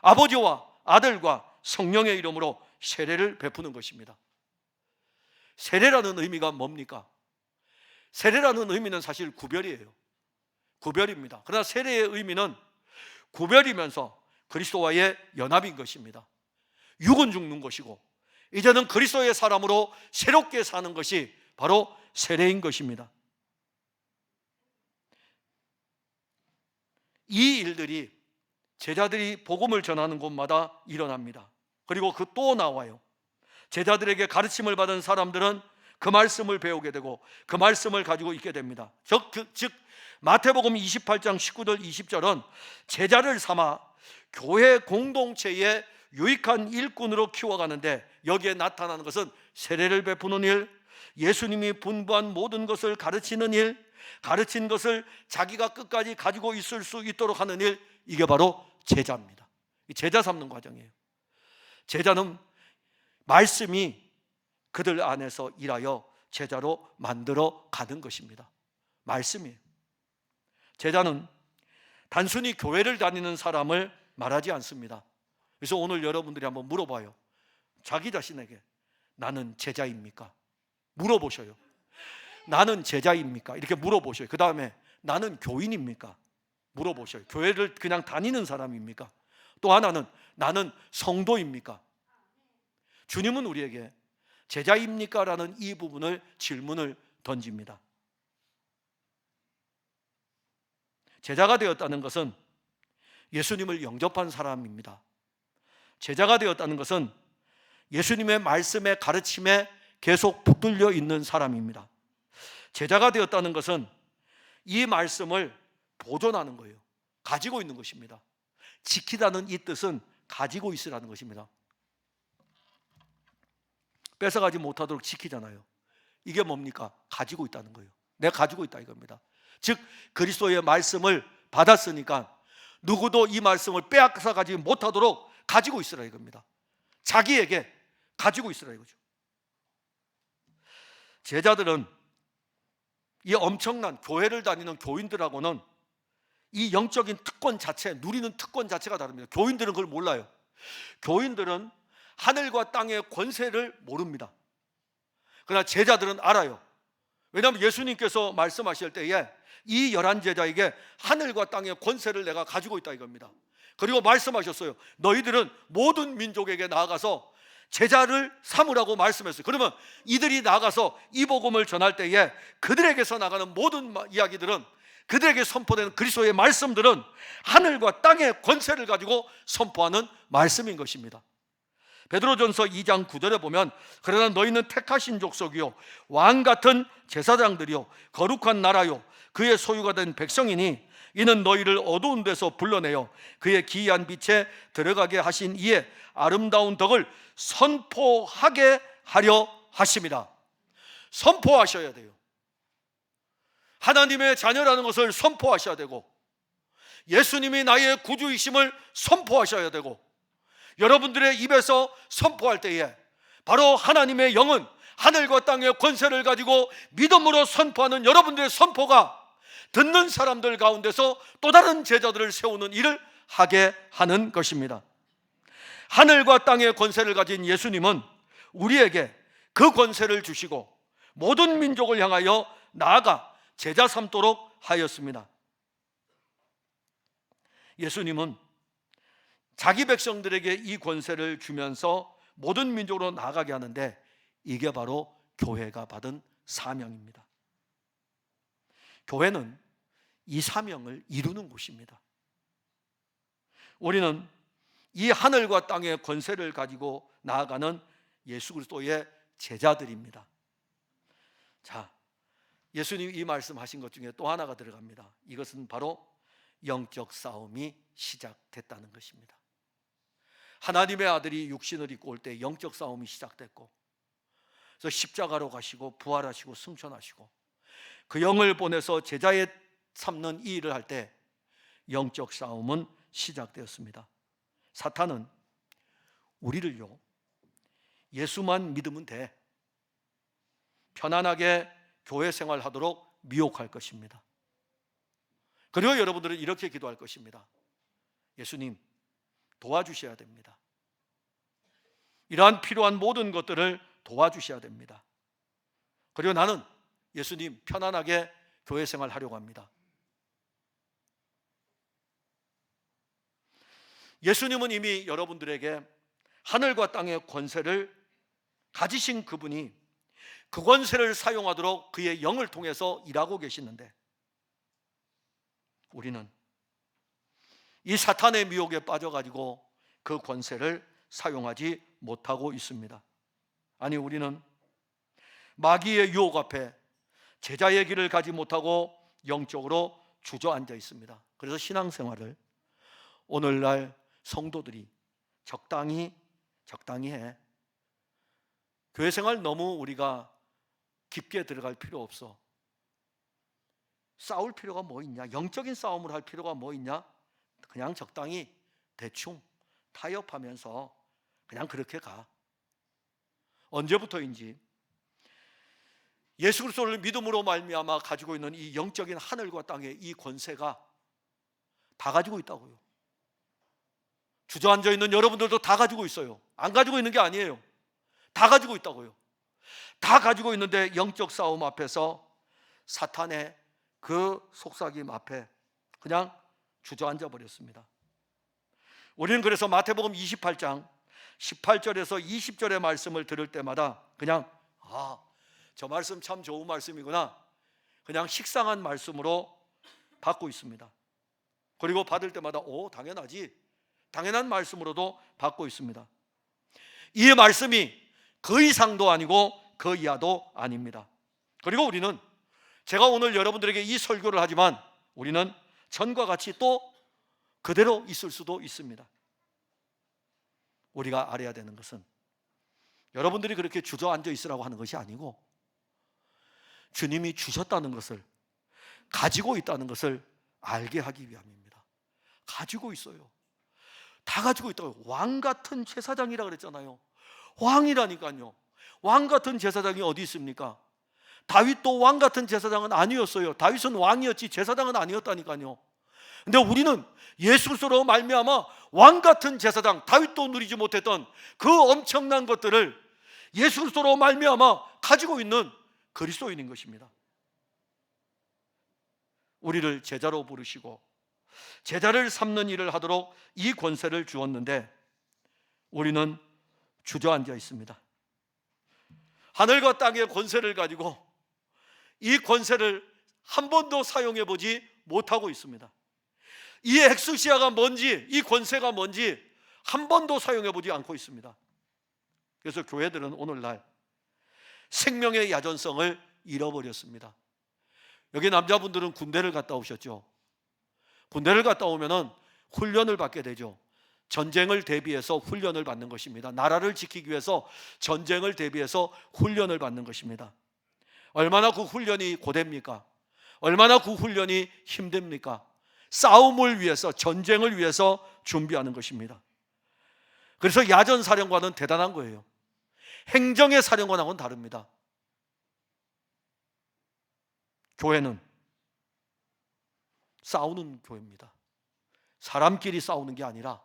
아버지와 아들과 성령의 이름으로 세례를 베푸는 것입니다. 세례라는 의미가 뭡니까? 세례라는 의미는 사실 구별이에요. 구별입니다. 그러나 세례의 의미는 구별이면서 그리스도와의 연합인 것입니다. 육은 죽는 것이고 이제는 그리스도의 사람으로 새롭게 사는 것이 바로 세례인 것입니다. 이 일들이 제자들이 복음을 전하는 곳마다 일어납니다. 그리고 그 또 나와요. 제자들에게 가르침을 받은 사람들은 그 말씀을 배우게 되고 그 말씀을 가지고 있게 됩니다. 즉 마태복음 28장 19절 20절은 제자를 삼아 교회 공동체의 유익한 일꾼으로 키워가는데 여기에 나타나는 것은 세례를 베푸는 일, 예수님이 분부한 모든 것을 가르치는 일, 가르친 것을 자기가 끝까지 가지고 있을 수 있도록 하는 일, 이게 바로 제자입니다. 제자 삼는 과정이에요. 제자는 말씀이 그들 안에서 일하여 제자로 만들어 가는 것입니다. 말씀이에요. 제자는 단순히 교회를 다니는 사람을 말하지 않습니다. 그래서 오늘 여러분들이 한번 물어봐요. 자기 자신에게 나는 제자입니까? 물어보셔요. 나는 제자입니까? 이렇게 물어보셔요. 그 다음에 나는 교인입니까? 물어보셔요. 교회를 그냥 다니는 사람입니까? 또 하나는 나는 성도입니까? 주님은 우리에게 제자입니까? 라는 이 부분을 질문을 던집니다. 제자가 되었다는 것은 예수님을 영접한 사람입니다. 제자가 되었다는 것은 예수님의 말씀에 가르침에 계속 붙들려 있는 사람입니다. 제자가 되었다는 것은 이 말씀을 보존하는 거예요. 가지고 있는 것입니다. 지키다는 이 뜻은 가지고 있으라는 것입니다. 뺏어가지 못하도록 지키잖아요. 이게 뭡니까? 가지고 있다는 거예요. 내가 가지고 있다 이겁니다. 즉 그리스도의 말씀을 받았으니까 누구도 이 말씀을 빼앗아가지 못하도록 가지고 있으라 이겁니다. 자기에게 가지고 있으라 이거죠. 제자들은 이 엄청난 교회를 다니는 교인들하고는 이 영적인 특권 자체, 누리는 특권 자체가 다릅니다. 교인들은 그걸 몰라요. 교인들은 하늘과 땅의 권세를 모릅니다. 그러나 제자들은 알아요. 왜냐하면 예수님께서 말씀하실 때에 이 11제자에게 하늘과 땅의 권세를 내가 가지고 있다 이겁니다. 그리고 말씀하셨어요. 너희들은 모든 민족에게 나아가서 제자를 삼으라고 말씀했어요. 그러면 이들이 나가서 이 복음을 전할 때에 그들에게서 나가는 모든 이야기들은, 그들에게 선포되는 그리스도의 말씀들은 하늘과 땅의 권세를 가지고 선포하는 말씀인 것입니다. 베드로전서 2장 9절에 보면 그러나 너희는 택하신 족속이요 왕 같은 제사장들이요 거룩한 나라요 그의 소유가 된 백성이니 이는 너희를 어두운 데서 불러내어 그의 기이한 빛에 들어가게 하신 이의 아름다운 덕을 선포하게 하려 하심이라. 선포하셔야 돼요. 하나님의 자녀라는 것을 선포하셔야 되고, 예수님이 나의 구주이심을 선포하셔야 되고, 여러분들의 입에서 선포할 때에 바로 하나님의 영은 하늘과 땅의 권세를 가지고 믿음으로 선포하는 여러분들의 선포가 듣는 사람들 가운데서 또 다른 제자들을 세우는 일을 하게 하는 것입니다. 하늘과 땅의 권세를 가진 예수님은 우리에게 그 권세를 주시고 모든 민족을 향하여 나아가 제자 삼도록 하였습니다. 예수님은 자기 백성들에게 이 권세를 주면서 모든 민족으로 나아가게 하는데 이게 바로 교회가 받은 사명입니다. 교회는 이 사명을 이루는 곳입니다. 우리는 이 하늘과 땅의 권세를 가지고 나아가는 예수 그리스도의 제자들입니다. 자, 예수님이 이 말씀하신 것 중에 또 하나가 들어갑니다. 이것은 바로 영적 싸움이 시작됐다는 것입니다. 하나님의 아들이 육신을 입고 올 때 영적 싸움이 시작됐고, 그래서 십자가로 가시고 부활하시고 승천하시고 그 영을 보내서 제자에 삼는 이 일을 할 때 영적 싸움은 시작되었습니다. 사탄은 우리를요 예수만 믿으면 돼, 편안하게 교회 생활하도록 미혹할 것입니다. 그리고 여러분들은 이렇게 기도할 것입니다. 예수님 도와주셔야 됩니다. 이러한 필요한 모든 것들을 도와주셔야 됩니다. 그리고 나는 예수님 편안하게 교회 생활하려고 합니다. 예수님은 이미 여러분들에게 하늘과 땅의 권세를 가지신 그분이 그 권세를 사용하도록 그의 영을 통해서 일하고 계시는데, 우리는 이 사탄의 미혹에 빠져가지고 그 권세를 사용하지 못하고 있습니다. 아니, 우리는 마귀의 유혹 앞에 제자의 길을 가지 못하고 영적으로 주저앉아 있습니다. 그래서 신앙생활을 오늘날 성도들이 적당히 해. 교회 생활 너무 우리가 깊게 들어갈 필요 없어. 싸울 필요가 뭐 있냐? 영적인 싸움을 할 필요가 뭐 있냐? 그냥 적당히 대충 타협하면서 그냥 그렇게 가. 언제부터인지 예수 그리스도를 믿음으로 말미암아 가지고 있는 이 영적인 하늘과 땅의 이 권세가 다 가지고 있다고요. 주저앉아 있는 여러분들도 다 가지고 있어요. 안 가지고 있는 게 아니에요. 다 가지고 있다고요. 다 가지고 있는데 영적 싸움 앞에서 사탄의 그 속삭임 앞에 그냥 주저앉아 버렸습니다. 우리는 그래서 마태복음 28장 18절에서 20절의 말씀을 들을 때마다 그냥 저 말씀 참 좋은 말씀이구나, 그냥 식상한 말씀으로 받고 있습니다. 그리고 받을 때마다 당연하지, 당연한 말씀으로도 받고 있습니다. 이 말씀이 그 이상도 아니고 그 이하도 아닙니다. 그리고 우리는, 제가 오늘 여러분들에게 이 설교를 하지만 우리는 전과 같이 또 그대로 있을 수도 있습니다. 우리가 알아야 되는 것은 여러분들이 그렇게 주저앉아 있으라고 하는 것이 아니고 주님이 주셨다는 것을, 가지고 있다는 것을 알게 하기 위함입니다. 가지고 있어요. 다 가지고 있다고요. 왕 같은 제사장이라 그랬잖아요. 왕이라니까요. 왕 같은 제사장이 어디 있습니까? 다윗도 왕 같은 제사장은 아니었어요. 다윗은 왕이었지 제사장은 아니었다니까요. 근데 우리는 예수 그리스도로 말미암아 왕 같은 제사장, 다윗도 누리지 못했던 그 엄청난 것들을 예수 그리스도로 말미암아 가지고 있는 그리스도인인 것입니다. 우리를 제자로 부르시고 제자를 삼는 일을 하도록 이 권세를 주었는데 우리는 주저앉아 있습니다. 하늘과 땅의 권세를 가지고 이 권세를 한 번도 사용해 보지 못하고 있습니다. 이 엑스시아가 뭔지, 이 권세가 뭔지 한 번도 사용해 보지 않고 있습니다. 그래서 교회들은 오늘날 생명의 야전성을 잃어버렸습니다. 여기 남자분들은 군대를 갔다 오셨죠. 군대를 갔다 오면은 훈련을 받게 되죠. 전쟁을 대비해서 훈련을 받는 것입니다. 나라를 지키기 위해서 전쟁을 대비해서 훈련을 받는 것입니다. 얼마나 그 훈련이 고됩니까? 얼마나 그 훈련이 힘듭니까? 싸움을 위해서, 전쟁을 위해서 준비하는 것입니다. 그래서 야전 사령관은 대단한 거예요. 행정의 사령관하고는 다릅니다. 교회는 싸우는 교회입니다. 사람끼리 싸우는 게 아니라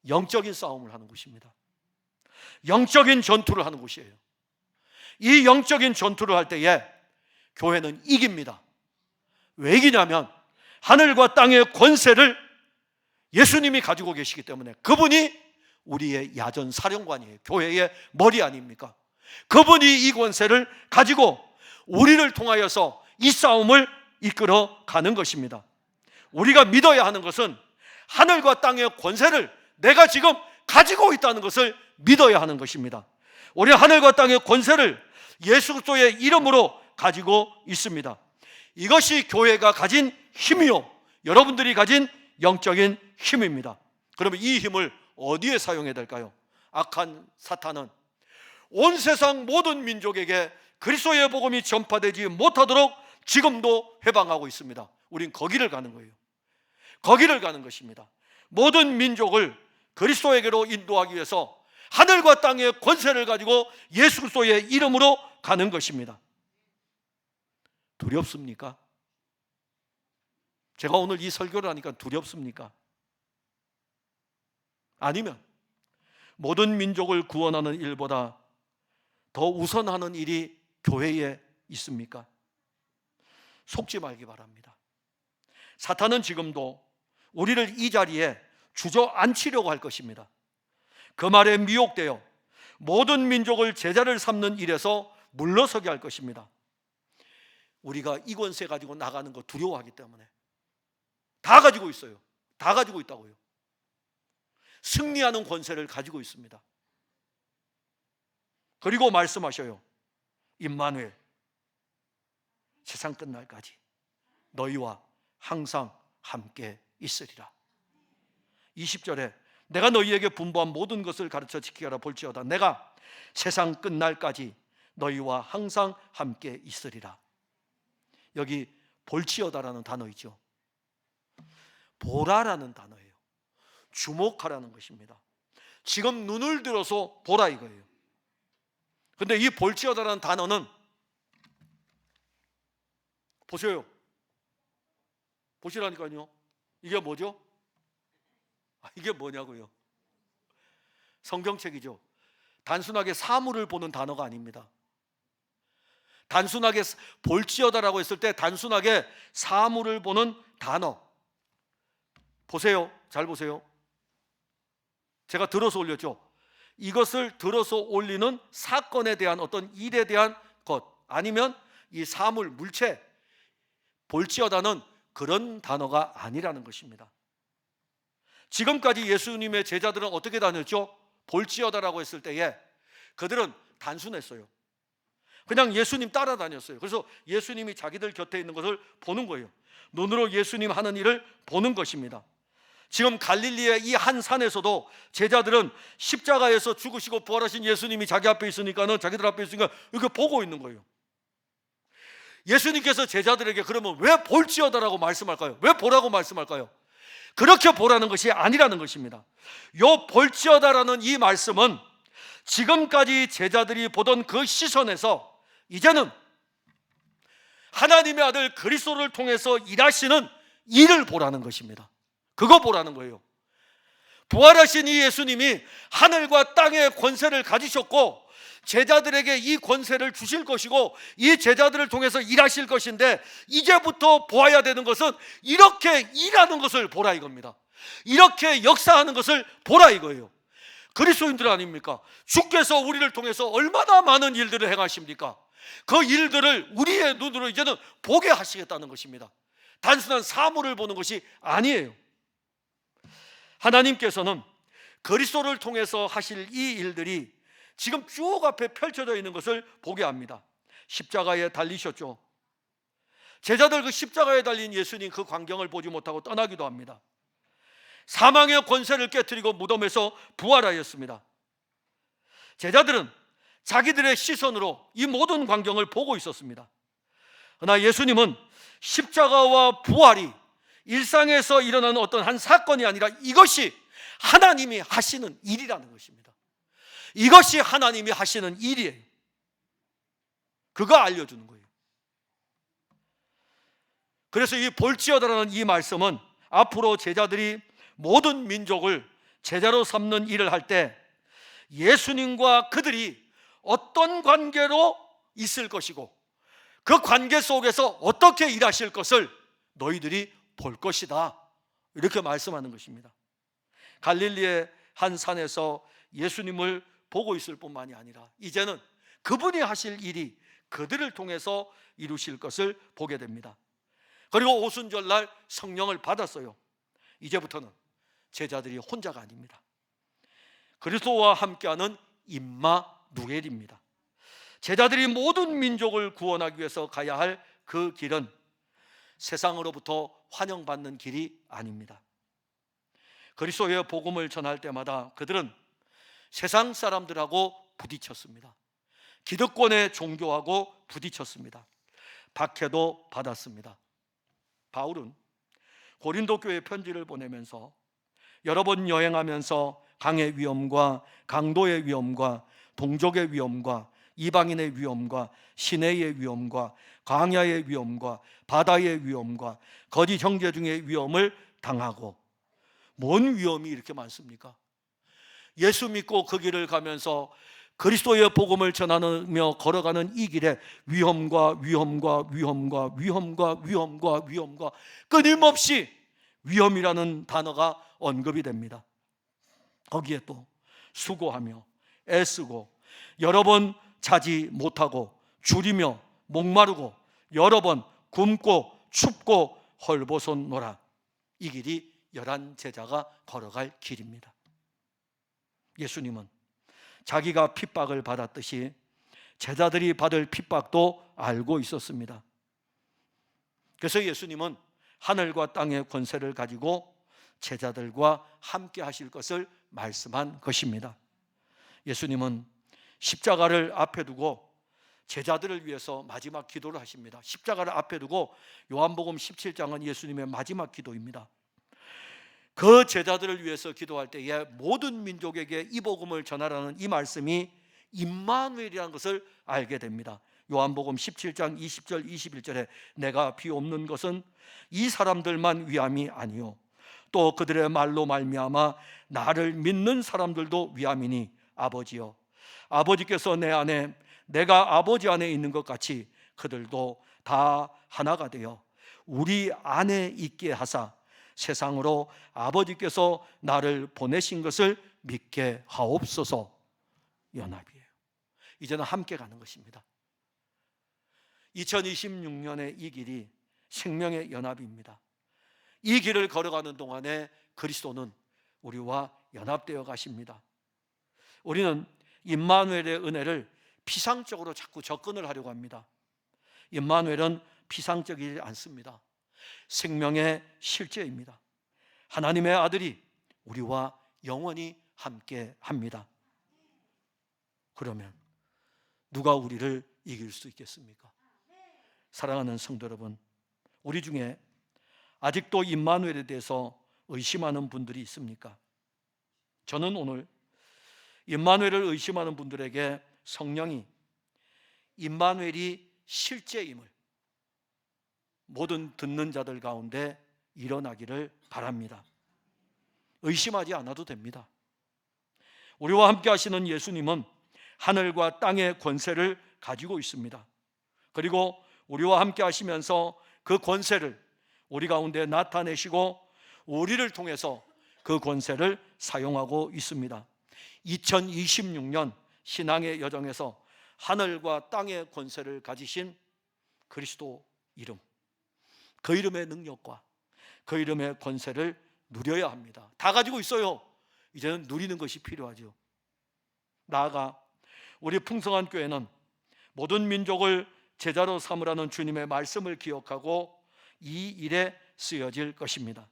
영적인 싸움을 하는 곳입니다. 영적인 전투를 하는 곳이에요. 이 영적인 전투를 할 때에 교회는 이깁니다. 왜 이기냐면 하늘과 땅의 권세를 예수님이 가지고 계시기 때문에, 그분이 우리의 야전 사령관이에요. 교회의 머리 아닙니까? 그분이 이 권세를 가지고 우리를 통하여서 이 싸움을 이끌어 가는 것입니다. 우리가 믿어야 하는 것은 하늘과 땅의 권세를 내가 지금 가지고 있다는 것을 믿어야 하는 것입니다. 우리 하늘과 땅의 권세를 예수 그리스도의 이름으로 가지고 있습니다. 이것이 교회가 가진 힘이요, 여러분들이 가진 영적인 힘입니다. 그러면 이 힘을 어디에 사용해야 될까요? 악한 사탄은 온 세상 모든 민족에게 그리스도의 복음이 전파되지 못하도록 지금도 해방하고 있습니다. 우린 거기를 가는 거예요. 거기를 가는 것입니다. 모든 민족을 그리스도에게로 인도하기 위해서 하늘과 땅의 권세를 가지고 예수 그리스도의 이름으로 가는 것입니다. 두렵습니까? 제가 오늘 이 설교를 하니까 두렵습니까? 아니면 모든 민족을 구원하는 일보다 더 우선하는 일이 교회에 있습니까? 속지 말기 바랍니다. 사탄은 지금도 우리를 이 자리에 주저앉히려고 할 것입니다. 그 말에 미혹되어 모든 민족을 제자를 삼는 일에서 물러서게 할 것입니다. 우리가 이 권세 가지고 나가는 거 두려워하기 때문에. 다 가지고 있어요. 다 가지고 있다고요. 승리하는 권세를 가지고 있습니다. 그리고 말씀하셔요. 임마누엘, 세상 끝날까지 너희와 항상 함께 있으리라. 20절에 내가 너희에게 분부한 모든 것을 가르쳐 지키게 하라 볼지어다 내가 세상 끝날까지 너희와 항상 함께 있으리라. 여기 볼지어다라는 단어 있죠. 보라라는 단어예요. 주목하라는 것입니다. 지금 눈을 들어서 보라 이거예요. 근데 이 볼지어다라는 단어는 보세요. 보시라니까요. 이게 뭐죠? 이게 뭐냐고요? 성경책이죠. 단순하게 사물을 보는 단어가 아닙니다. 단순하게 볼지어다라고 했을 때 단순하게 사물을 보는 단어. 보세요. 잘 보세요. 제가 들어서 올렸죠. 이것을 들어서 올리는 사건에 대한 어떤 일에 대한 것, 아니면 이 사물, 물체, 볼지어다는 그런 단어가 아니라는 것입니다. 지금까지 예수님의 제자들은 어떻게 다녔죠? 볼지어다라고 했을 때에 그들은 단순했어요. 그냥 예수님 따라다녔어요. 그래서 예수님이 자기들 곁에 있는 것을 보는 거예요. 눈으로 예수님 하는 일을 보는 것입니다. 지금 갈릴리의 이 한 산에서도 제자들은 십자가에서 죽으시고 부활하신 예수님이 자기 앞에 있으니까는, 자기들 앞에 있으니까 이렇게 보고 있는 거예요. 예수님께서 제자들에게 그러면 왜 볼지어다라고 말씀할까요? 왜 보라고 말씀할까요? 그렇게 보라는 것이 아니라는 것입니다. 요 볼지어다라는 이 말씀은 지금까지 제자들이 보던 그 시선에서 이제는 하나님의 아들 그리스도를 통해서 일하시는 일을 보라는 것입니다. 그거 보라는 거예요. 부활하신 이 예수님이 하늘과 땅의 권세를 가지셨고 제자들에게 이 권세를 주실 것이고 이 제자들을 통해서 일하실 것인데, 이제부터 보아야 되는 것은 이렇게 일하는 것을 보라 이겁니다. 이렇게 역사하는 것을 보라 이거예요. 그리스도인들 아닙니까? 주께서 우리를 통해서 얼마나 많은 일들을 행하십니까? 그 일들을 우리의 눈으로 이제는 보게 하시겠다는 것입니다. 단순한 사물을 보는 것이 아니에요. 하나님께서는 그리스도를 통해서 하실 이 일들이 지금 쭉 앞에 펼쳐져 있는 것을 보게 합니다. 십자가에 달리셨죠. 제자들 그 십자가에 달린 예수님 그 광경을 보지 못하고 떠나기도 합니다. 사망의 권세를 깨뜨리고 무덤에서 부활하였습니다. 제자들은 자기들의 시선으로 이 모든 광경을 보고 있었습니다. 그러나 예수님은 십자가와 부활이 일상에서 일어나는 어떤 한 사건이 아니라 이것이 하나님이 하시는 일이라는 것입니다. 이것이 하나님이 하시는 일이에요. 그거 알려주는 거예요. 그래서 이 볼지어다라는 이 말씀은 앞으로 제자들이 모든 민족을 제자로 삼는 일을 할 때 예수님과 그들이 어떤 관계로 있을 것이고 그 관계 속에서 어떻게 일하실 것을 너희들이 볼 것이다, 이렇게 말씀하는 것입니다. 갈릴리의 한 산에서 예수님을 보고 있을 뿐만이 아니라 이제는 그분이 하실 일이 그들을 통해서 이루실 것을 보게 됩니다. 그리고 오순절날 성령을 받았어요. 이제부터는 제자들이 혼자가 아닙니다. 그리스도와 함께하는 임마누엘입니다. 제자들이 모든 민족을 구원하기 위해서 가야 할 그 길은 세상으로부터 환영받는 길이 아닙니다. 그리스도의 복음을 전할 때마다 그들은 세상 사람들하고 부딪혔습니다. 기득권의 종교하고 부딪혔습니다. 박해도 받았습니다. 바울은 고린도 교회에 편지를 보내면서 여러 번 여행하면서 강의 위험과 강도의 위험과 동족의 위험과 이방인의 위험과 시내의 위험과 광야의 위험과 바다의 위험과 거짓 형제 중의 위험을 당하고, 뭔 위험이 이렇게 많습니까? 예수 믿고 그 길을 가면서 그리스도의 복음을 전하며 걸어가는 이 길에 위험과 위험과 위험과 위험과 위험과 위험과 끊임없이 위험이라는 단어가 언급이 됩니다. 거기에 또 수고하며 애쓰고 여러 번 자지 못하고 줄이며 목마르고 여러 번 굶고 춥고 헐벗었노라. 이 길이 11 제자가 걸어갈 길입니다. 예수님은 자기가 핍박을 받았듯이 제자들이 받을 핍박도 알고 있었습니다. 그래서 예수님은 하늘과 땅의 권세를 가지고 제자들과 함께 하실 것을 말씀한 것입니다. 예수님은 십자가를 앞에 두고 제자들을 위해서 마지막 기도를 하십니다. 십자가를 앞에 두고 요한복음 17장은 예수님의 마지막 기도입니다. 그 제자들을 위해서 기도할 때에 모든 민족에게 이 복음을 전하라는 이 말씀이 임마누엘이라는 것을 알게 됩니다. 요한복음 17장 20절 21절에 내가 비옵는 것은 이 사람들만 위함이 아니요 또 그들의 말로 말미암아 나를 믿는 사람들도 위함이니 아버지여 아버지께서 내 안에 내가 아버지 안에 있는 것 같이 그들도 다 하나가 되어 우리 안에 있게 하사 세상으로 아버지께서 나를 보내신 것을 믿게 하옵소서. 연합이에요. 이제는 함께 가는 것입니다. 2026년의 이 길이 생명의 연합입니다. 이 길을 걸어가는 동안에 그리스도는 우리와 연합되어 가십니다. 우리는 임마누엘의 은혜를 피상적으로 자꾸 접근을 하려고 합니다. 임마누엘은 피상적이지 않습니다. 생명의 실제입니다. 하나님의 아들이 우리와 영원히 함께 합니다. 그러면 누가 우리를 이길 수 있겠습니까? 사랑하는 성도 여러분, 우리 중에 아직도 임마누엘에 대해서 의심하는 분들이 있습니까? 저는 오늘 임마누엘을 의심하는 분들에게 성령이 임마누엘이 실제임을 모든 듣는 자들 가운데 일어나기를 바랍니다. 의심하지 않아도 됩니다. 우리와 함께 하시는 예수님은 하늘과 땅의 권세를 가지고 있습니다. 그리고 우리와 함께 하시면서 그 권세를 우리 가운데 나타내시고 우리를 통해서 그 권세를 사용하고 있습니다. 2026년 신앙의 여정에서 하늘과 땅의 권세를 가지신 그리스도 이름, 그 이름의 능력과 그 이름의 권세를 누려야 합니다. 다 가지고 있어요. 이제는 누리는 것이 필요하죠. 나아가 우리 풍성한 교회는 모든 민족을 제자로 삼으라는 주님의 말씀을 기억하고 이 일에 쓰여질 것입니다.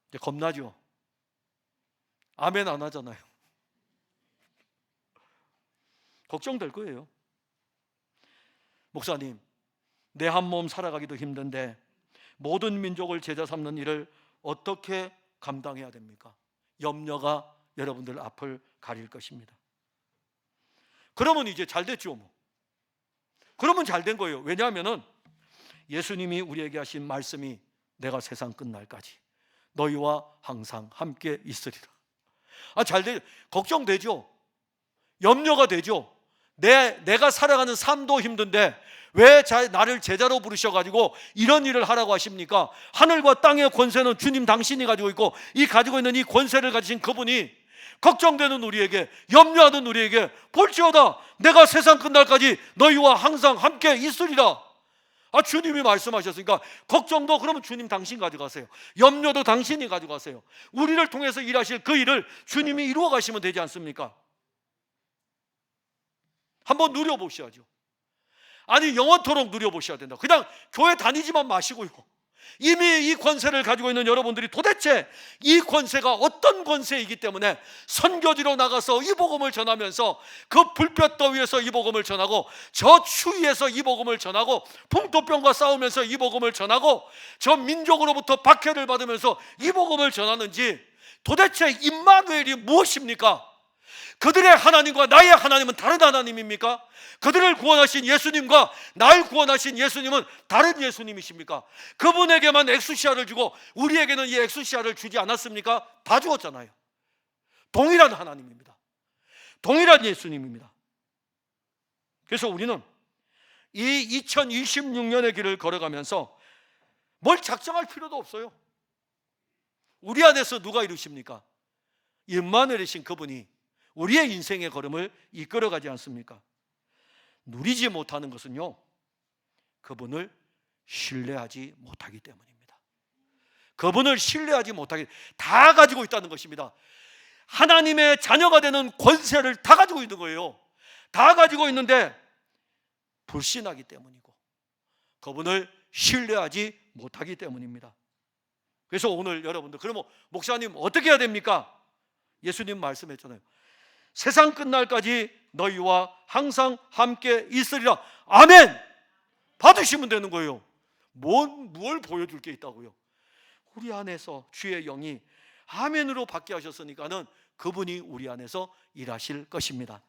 이제 겁나죠? 아멘 안 하잖아요. 걱정될 거예요. 목사님, 내 한 몸 살아가기도 힘든데 모든 민족을 제자 삼는 일을 어떻게 감당해야 됩니까? 염려가 여러분들 앞을 가릴 것입니다. 그러면 이제 잘 됐죠 뭐. 그러면 잘 된 거예요. 왜냐하면은 예수님이 우리에게 하신 말씀이 내가 세상 끝날까지 너희와 항상 함께 있으리라. 걱정되죠? 염려가 되죠? 내가 살아가는 삶도 힘든데 왜 나를 제자로 부르셔가지고 이런 일을 하라고 하십니까? 하늘과 땅의 권세는 주님 당신이 가지고 있고 이 가지고 있는 이 권세를 가지신 그분이 걱정되는 우리에게, 염려하는 우리에게 볼지어다 내가 세상 끝날까지 너희와 항상 함께 있으리라. 주님이 말씀하셨으니까 걱정도 그러면 주님 당신 가져가세요. 염려도 당신이 가져가세요. 우리를 통해서 일하실 그 일을 주님이 이루어 가시면 되지 않습니까? 한번 누려보셔야죠. 아니 영원토록 누려보셔야 된다. 그냥 교회 다니지만 마시고요. 이미 이 권세를 가지고 있는 여러분들이 도대체 이 권세가 어떤 권세이기 때문에 선교지로 나가서 이 복음을 전하면서 그 불볕 더위에서 이 복음을 전하고 저 추위에서 이 복음을 전하고 풍토병과 싸우면서 이 복음을 전하고 저 민족으로부터 박해를 받으면서 이 복음을 전하는지, 도대체 임마누엘이 무엇입니까? 그들의 하나님과 나의 하나님은 다른 하나님입니까? 그들을 구원하신 예수님과 날 구원하신 예수님은 다른 예수님이십니까? 그분에게만 엑수시아를 주고 우리에게는 이 엑수시아를 주지 않았습니까? 다 주었잖아요. 동일한 하나님입니다. 동일한 예수님입니다. 그래서 우리는 이 2026년의 길을 걸어가면서 뭘 작정할 필요도 없어요. 우리 안에서 누가 이루십니까? 임마누엘이신 그분이 우리의 인생의 걸음을 이끌어가지 않습니까? 누리지 못하는 것은요, 그분을 신뢰하지 못하기 때문입니다. 그분을 신뢰하지 못하기, 다 가지고 있다는 것입니다. 하나님의 자녀가 되는 권세를 다 가지고 있는 거예요. 다 가지고 있는데 불신하기 때문이고 그분을 신뢰하지 못하기 때문입니다. 그래서 오늘 여러분들, 그러면 목사님 어떻게 해야 됩니까? 예수님 말씀했잖아요. 세상 끝날까지 너희와 항상 함께 있으리라. 아멘! 받으시면 되는 거예요. 뭘 보여줄 게 있다고요? 우리 안에서 주의 영이 아멘으로 받게 하셨으니까는 그분이 우리 안에서 일하실 것입니다.